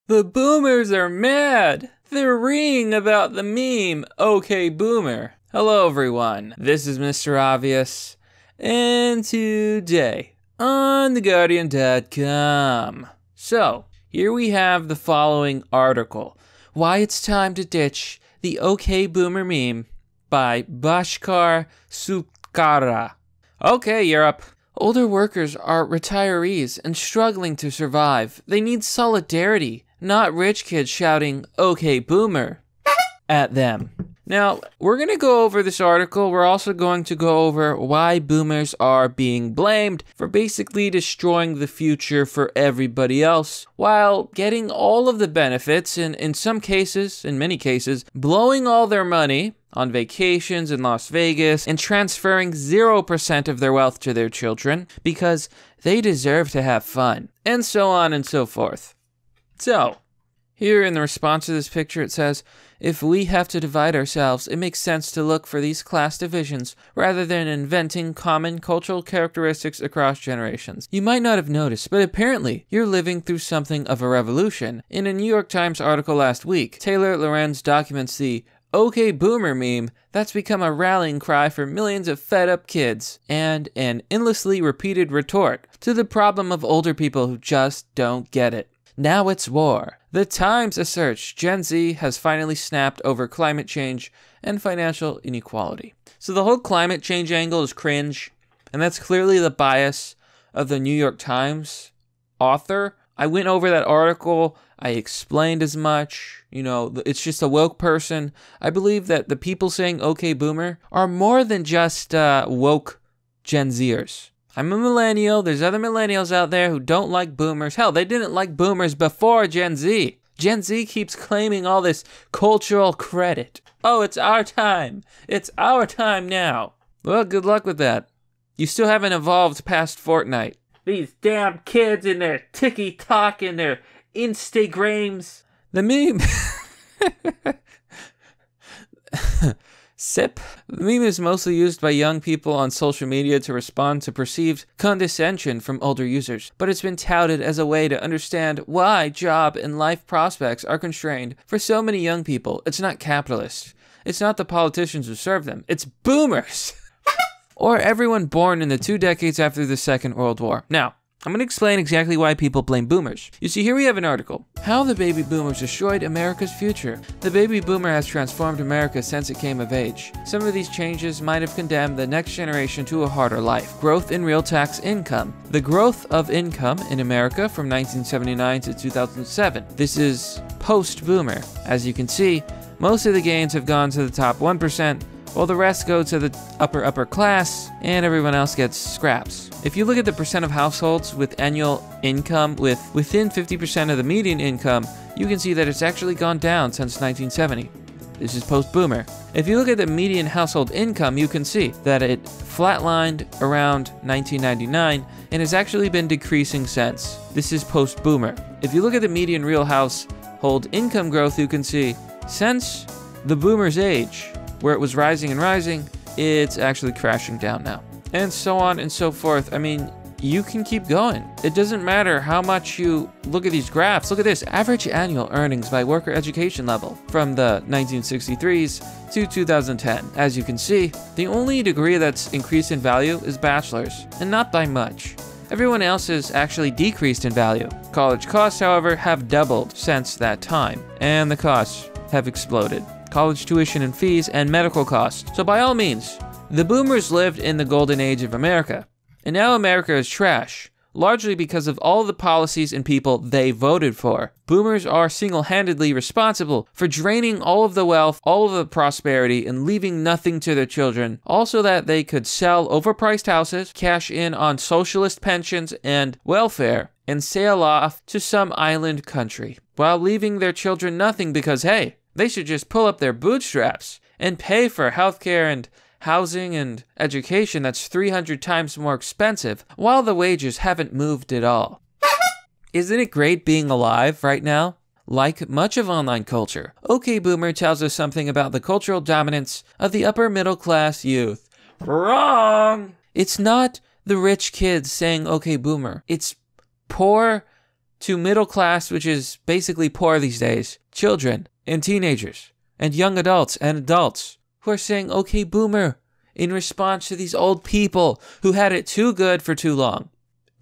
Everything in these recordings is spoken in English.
The boomers are mad! They're reeing about the meme, okay boomer. Hello everyone, this is Mr. Obvious, and today on TheGuardian.com. So, here we have the following article. Why it's time to ditch the okay boomer meme by Bhaskar Sutkara. Okay, Europe. Older workers are retirees and struggling to survive. They need solidarity, not rich kids shouting, okay boomer, at them. Now, we're going to go over this article. We're also going to go over why boomers are being blamed for basically destroying the future for everybody else, while getting all of the benefits and in some cases, in many cases, blowing all their money on vacations in Las Vegas and transferring 0% of their wealth to their children because they deserve to have fun, and so on and so forth. So, here in the response to this picture it says, if we have to divide ourselves, it makes sense to look for these class divisions rather than inventing common cultural characteristics across generations. You might not have noticed, but apparently you're living through something of a revolution. In a New York Times article last week, Taylor Lorenz documents the okay boomer meme that's become a rallying cry for millions of fed-up kids and an endlessly repeated retort to the problem of older people who just don't get it. Now it's war. The Times asserts Gen Z has finally snapped over climate change and financial inequality. So the whole climate change angle is cringe, and that's clearly the bias of the New York Times author. I went over that article. I explained as much. You know, it's just a woke person. I believe that the people saying okay boomer are more than just woke Gen Zers. I'm a millennial. There's other millennials out there who don't like boomers. Hell, they didn't like boomers before Gen Z. Gen Z keeps claiming all this cultural credit. Oh, it's our time. It's our time now. Well, good luck with that. You still haven't evolved past Fortnite. These damn kids and their TikTok and their Instagrams. The meme... SIP. The meme is mostly used by young people on social media to respond to perceived condescension from older users, but it's been touted as a way to understand why job and life prospects are constrained for so many young people. It's not capitalist. It's not the politicians who serve them. It's boomers. Or everyone born in the 2 decades after the Second World War. Now, I'm going to explain exactly why people blame boomers. You see, here we have an article. How the baby boomers destroyed America's future. The baby boomer has transformed America since it came of age. Some of these changes might have condemned the next generation to a harder life. Growth in real tax income. The growth of income in America from 1979 to 2007. This is post-boomer. As you can see, most of the gains have gone to the top 1%, while the rest go to the upper class, and everyone else gets scraps. If you look at the percent of households with annual income within 50% of the median income, you can see that it's actually gone down since 1970. This is post-boomer. If you look at the median household income, you can see that it flatlined around 1999 and has actually been decreasing since. This is post-boomer. If you look at the median real household income growth, you can see since the boomer's age, where it was rising and rising, it's actually crashing down now. And so on and so forth. I mean, you can keep going. It doesn't matter how much you look at these graphs. Look at this, average annual earnings by worker education level from the 1963s to 2010. As you can see, the only degree that's increased in value is bachelor's, and not by much. Everyone else has actually decreased in value. College costs, however, have doubled since that time, and the costs have exploded. College tuition and fees, and medical costs. So by all means, the boomers lived in the golden age of America. And now America is trash, largely because of all the policies and people they voted for. Boomers are single-handedly responsible for draining all of the wealth, all of the prosperity, and leaving nothing to their children. Also that they could sell overpriced houses, cash in on socialist pensions and welfare, and sail off to some island country, while leaving their children nothing because, hey, they should just pull up their bootstraps and pay for healthcare and housing and education that's 300 times more expensive, while the wages haven't moved at all. Isn't it great being alive right now? Like much of online culture, OK Boomer tells us something about the cultural dominance of the upper middle class youth. Wrong! It's not the rich kids saying OK Boomer. It's poor to middle class, which is basically poor these days, children and teenagers and young adults and adults who are saying, okay, boomer, in response to these old people who had it too good for too long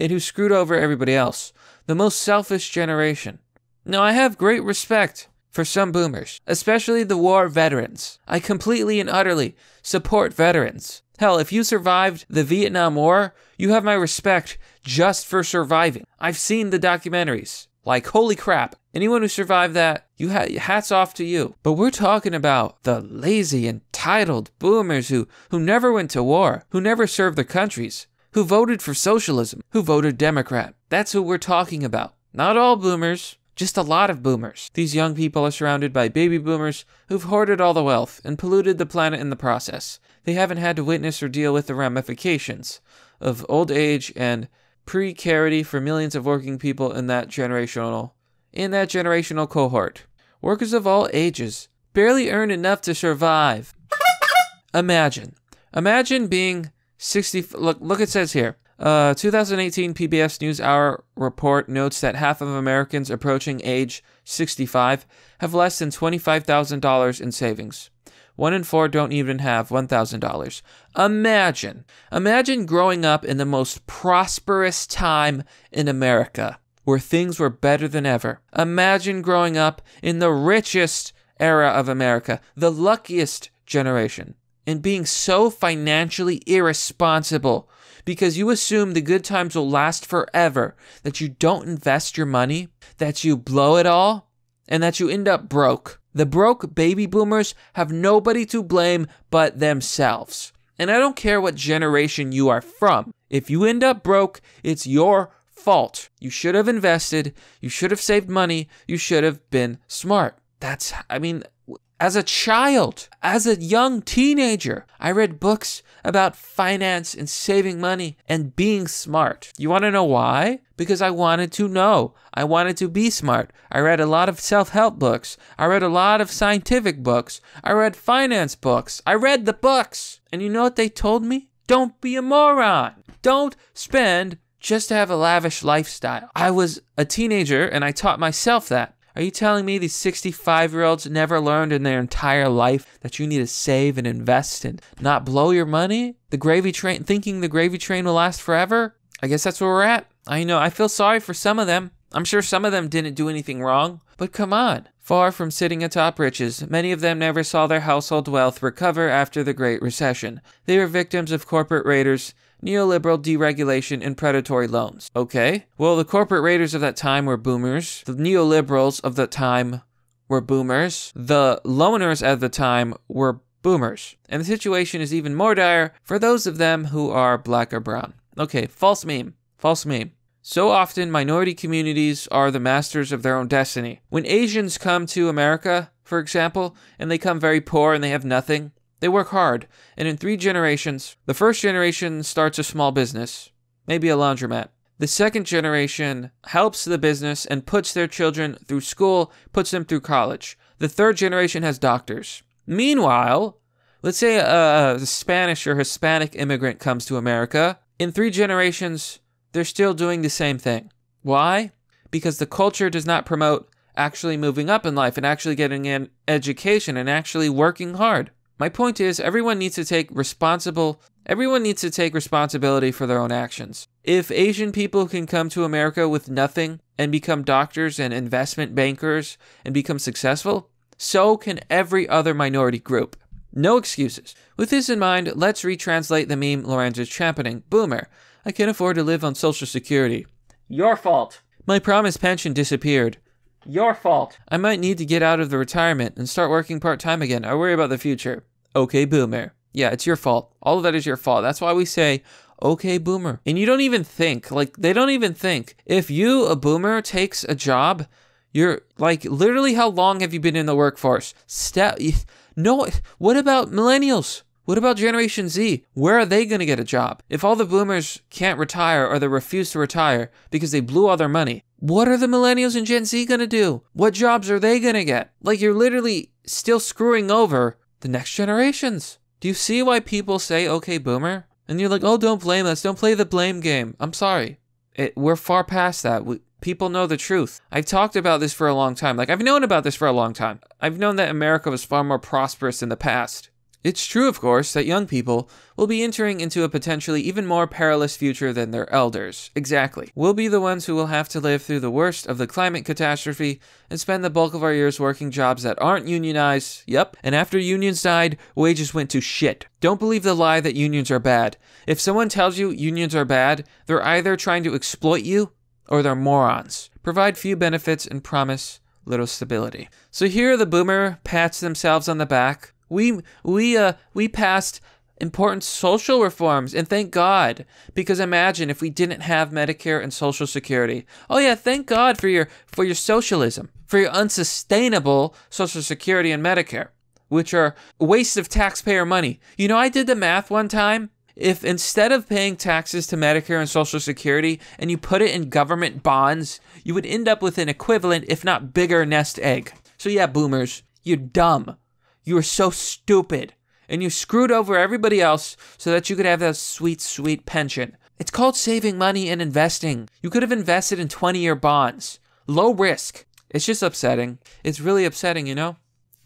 and who screwed over everybody else. The most selfish generation. Now, I have great respect for some boomers, especially the war veterans. I completely and utterly support veterans. Hell, if you survived the Vietnam War, you have my respect just for surviving. I've seen the documentaries. Like, holy crap. Anyone who survived that, hats off to you. But we're talking about the lazy, entitled boomers who never went to war, who never served their countries, who voted for socialism, who voted Democrat. That's who we're talking about. Not all boomers, just a lot of boomers. These young people are surrounded by baby boomers who've hoarded all the wealth and polluted the planet in the process. They haven't had to witness or deal with the ramifications of old age and precarity for millions of working people in that generational cohort. Workers of all ages barely earn enough to survive. Imagine being 60. Look, it says here. 2018 PBS NewsHour report notes that half of Americans approaching age 65 have less than $25,000 in savings. 1 in 4 don't even have $1,000. Imagine growing up in the most prosperous time in America, where things were better than ever. Imagine growing up in the richest era of America, the luckiest generation, and being so financially irresponsible because you assume the good times will last forever, that you don't invest your money, that you blow it all, and that you end up broke. The broke baby boomers have nobody to blame but themselves. And I don't care what generation you are from. If you end up broke, it's your fault. You should have invested. You should have saved money. You should have been smart. As a child, as a young teenager, I read books about finance and saving money and being smart. You want to know why? Because I wanted to know. I wanted to be smart. I read a lot of self-help books. I read a lot of scientific books. I read finance books. I read the books. And you know what they told me? Don't be a moron. Don't spend just to have a lavish lifestyle. I was a teenager and I taught myself that. Are you telling me these 65-year-olds never learned in their entire life that you need to save and invest and not blow your money? The gravy train, thinking the gravy train will last forever? I guess that's where we're at. I know, I feel sorry for some of them. I'm sure some of them didn't do anything wrong, but come on. Far from sitting atop riches, many of them never saw their household wealth recover after the Great Recession. They were victims of corporate raiders, neoliberal deregulation, and predatory loans. Okay, well, the corporate raiders of that time were boomers. The neoliberals of that time were boomers. The loaners at the time were boomers. And the situation is even more dire for those of them who are black or brown. Okay, false meme. False meme. So often, minority communities are the masters of their own destiny. When Asians come to America, for example, and they come very poor and they have nothing, they work hard, and in 3 generations, the first generation starts a small business, maybe a laundromat. The second generation helps the business and puts their children through school, puts them through college. The third generation has doctors. Meanwhile, let's say a Spanish or Hispanic immigrant comes to America. In 3 generations, they're still doing the same thing. Why? Because the culture does not promote actually moving up in life and actually getting an education and actually working hard. My point is, everyone needs to take responsibility for their own actions. If Asian people can come to America with nothing and become doctors and investment bankers and become successful, so can every other minority group. No excuses. With this in mind, let's retranslate the meme Lorenzo's championing. Boomer, I can't afford to live on Social Security. Your fault. My promised pension disappeared. Your fault. I might need to get out of the retirement and start working part-time again. I worry about the future. Okay, boomer. Yeah, it's your fault. All of that is your fault. That's why we say, okay, boomer. And you don't even think, they don't even think. If you, a boomer, takes a job, you're, literally how long have you been in the workforce? No, what about millennials? What about Generation Z? Where are they going to get a job? If all the boomers can't retire or they refuse to retire because they blew all their money, what are the millennials and Gen Z going to do? What jobs are they going to get? You're literally still screwing over the next generations. Do you see why people say, okay, boomer? And you're like, oh, don't blame us. Don't play the blame game. I'm sorry. We're far past that. People know the truth. I've talked about this for a long time. Like, I've known about this for a long time. I've known that America was far more prosperous in the past. It's true, of course, that young people will be entering into a potentially even more perilous future than their elders. Exactly. We'll be the ones who will have to live through the worst of the climate catastrophe and spend the bulk of our years working jobs that aren't unionized. Yep. And after unions died, wages went to shit. Don't believe the lie that unions are bad. If someone tells you unions are bad, they're either trying to exploit you or they're morons. Provide few benefits and promise little stability. So here the boomer pats themselves on the back. We passed important social reforms, and thank God, because imagine if we didn't have Medicare and Social Security. Oh yeah, thank God for your socialism, for your unsustainable Social Security and Medicare, which are a waste of taxpayer money. You know, I did the math one time. If instead of paying taxes to Medicare and Social Security and you put it in government bonds, you would end up with an equivalent, if not bigger, nest egg. So yeah, boomers, you're dumb. You were so stupid, and you screwed over everybody else so that you could have that sweet, sweet pension. It's called saving money and investing. You could have invested in 20-year bonds. Low risk. It's just upsetting. It's really upsetting, you know?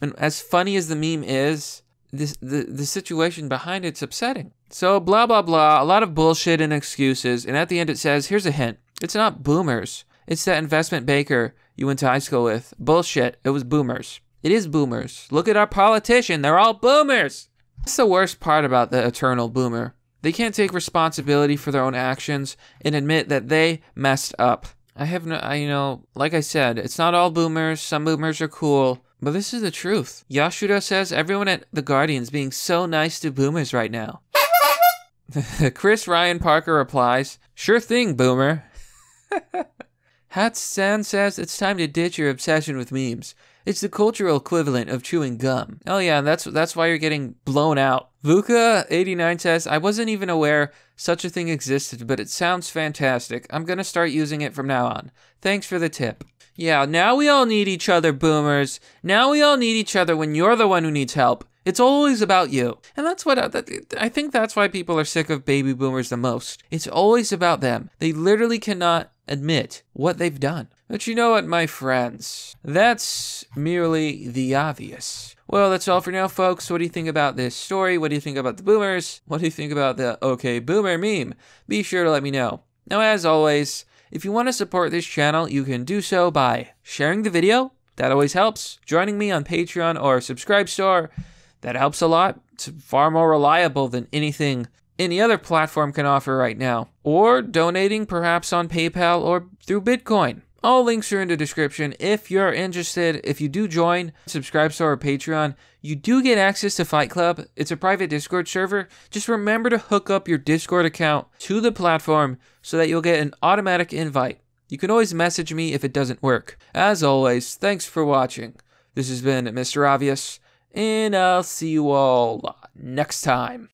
And as funny as the meme is, the situation behind it's upsetting. So blah, blah, blah, a lot of bullshit and excuses, and at the end it says, here's a hint. It's not boomers. It's that investment banker you went to high school with. Bullshit. It was boomers. It is boomers. Look at our politician. They're all boomers. That's the worst part about the eternal boomer. They can't take responsibility for their own actions and admit that they messed up. Like I said, it's not all boomers. Some boomers are cool. But this is the truth. Yashuda says everyone at The Guardian's being so nice to boomers right now. Chris Ryan Parker replies, sure thing, boomer. Hatsan says it's time to ditch your obsession with memes. It's the cultural equivalent of chewing gum. Oh yeah, that's why you're getting blown out. Vuka89 says, I wasn't even aware such a thing existed, but it sounds fantastic. I'm gonna start using it from now on. Thanks for the tip. Yeah, now we all need each other, boomers. Now we all need each other when you're the one who needs help. It's always about you. And that's what I think that's why people are sick of baby boomers the most. It's always about them. They literally cannot admit what they've done. But you know what, my friends? That's merely the obvious. Well, that's all for now, folks. What do you think about this story? What do you think about the boomers? What do you think about the okay boomer meme? Be sure to let me know. Now, as always, if you want to support this channel, you can do so by sharing the video. That always helps. Joining me on Patreon or Subscribe Store. That helps a lot. It's far more reliable than anything any other platform can offer right now. Or donating perhaps on PayPal or through Bitcoin. All links are in the description. If you're interested, if you do join Subscribe Store or Patreon, you do get access to Fight Club. It's a private Discord server. Just remember to hook up your Discord account to the platform so that you'll get an automatic invite. You can always message me if it doesn't work. As always, thanks for watching. This has been Mr. Obvious, and I'll see you all next time.